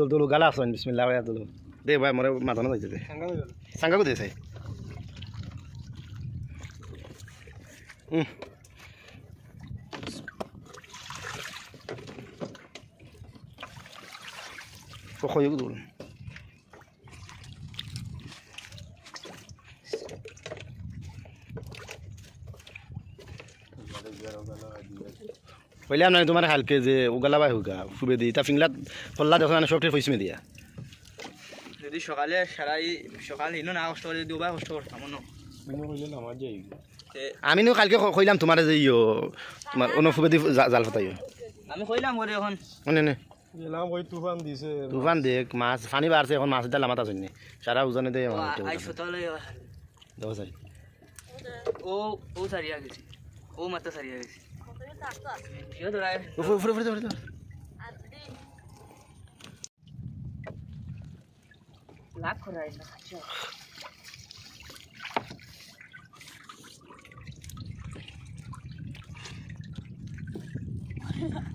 তুলু গালা আসন বিসমিল্লাহ ভাই তুলু দে ভাই মরে মাথা না যাইতে দে সাঙ্গা কো দেছে কই গুদুল পহলে আমি তোমার হালকে যে উগালা বাই হুগা ফুবে দি তা ফিংলা ফল্লা দেখো না সবটি ফইসমে দিয়া যদি সকালে সারাই সকাল হিনো না কষ্ট করে দুবার কষ্ট করতাম মনো আমি নো কালকে কইলাম তোমার যে ইয়ো তোমার অনুফুবে দি জাল ফতাইও আমি কইলাম করে এখন নে নে গেলাম ওই তুফান দিছে তুফান দেখ মাছ পানি বাড়ছে এখন মাছ ডাল আমাতা জন্য সারা উজানে দে আই সতলে দেখো সারি ও সারিয়া গেছি ও মাত্র সারিয়া গেছি কিও তোরা ফুরে ফুরে ফুরে লাখ করাই না খাচ্ছ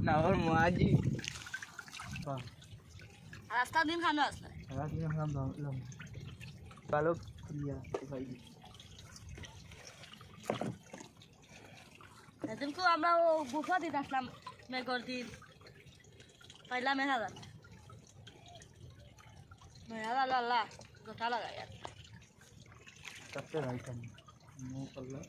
না ওর মাজি রাস্তা দিন খানো আসলে ভালো ইয়া ভাই এদিনকে আমরা ও বুফা দিতে আসলাম মেঘর দিন পাইলাম 1000 1000 আল্লাহ গোটা লাগাই আর सबसे राइट है नो पल्ला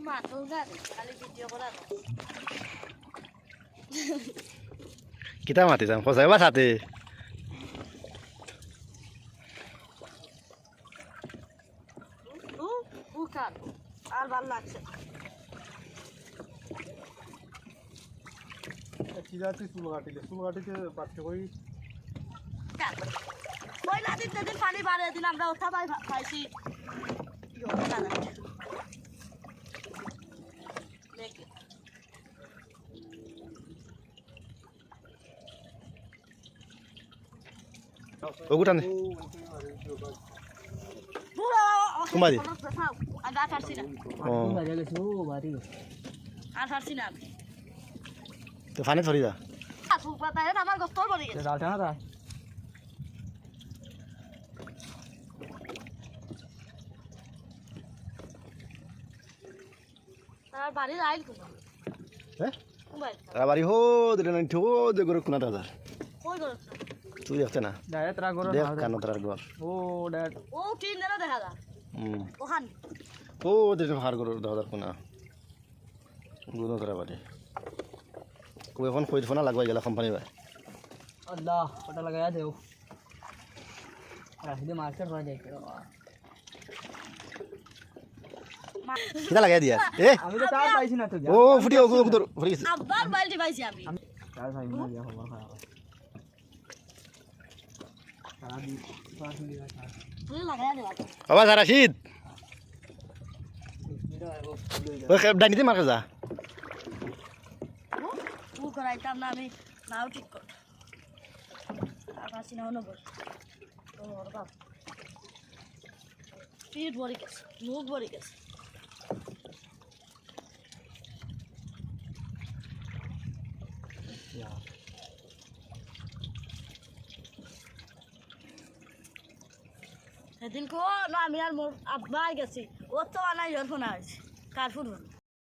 মাতো না খালি ভিডিও করা কিতা মাতি যাম খসাই বা সাথে ও কার আর ভালো লাগছে কি যাতে চুলগাটিতে পাচ্ছে কই পয়লা দিন যেদিন পানি বাড়ে দিন আমরা ওঠা পাইছি ওগুটা নে কুমারি আর ফারছি না ও मजा ले सो बारी আর ফারছি না তো ফানে ধরি যা ফুপাতা আমার গোস্তর পড়ে গেছে डालता ना था তার বাড়ি আইল কোথায় হ্যাঁ মোবাইল তারা বাড়ি হো দিলে না ঠো দে করে কোনা দাদা কই করছ তুই দেখতে না डायरेक्ट तेरा गोरो দেখ কানো তার ঘর ओ डैड ও তিন দিন দেখা যা ওখান ও দিলে হার করো দাদার কোনা গুনো তারা বাড়ি কই এখন কই ফোনা লাগবাই গেলা কোম্পানি ভাই अल्लाह पता लगाया दे वो रास्ते मार्केट रह जाए কিটা লাগাই দিয়া এ আমি তো চার পাইছি না তো ও ফুটি ও ধর ফুটি গেছে আবার মোবাইলটি পাইছি আমি চার ভাই না দিয়া খবর খারাপ সারা দিন পাঁচ মিনিট আছে তুই লাগাই দেবা বাবা সারা শীত ওই ডাইনিতে মার্কে যা ও করাইতাম না আমি নাও ঠিক কর আর ফারছি না হলো বল ও বাবা পিঠ ভরে গেছে মুখ ভরে গেছে সেদিন কো না আমি আর মোর আব্বাই গেছি ও তো আনাই ইয়ারফোন আছে কার ফুটবল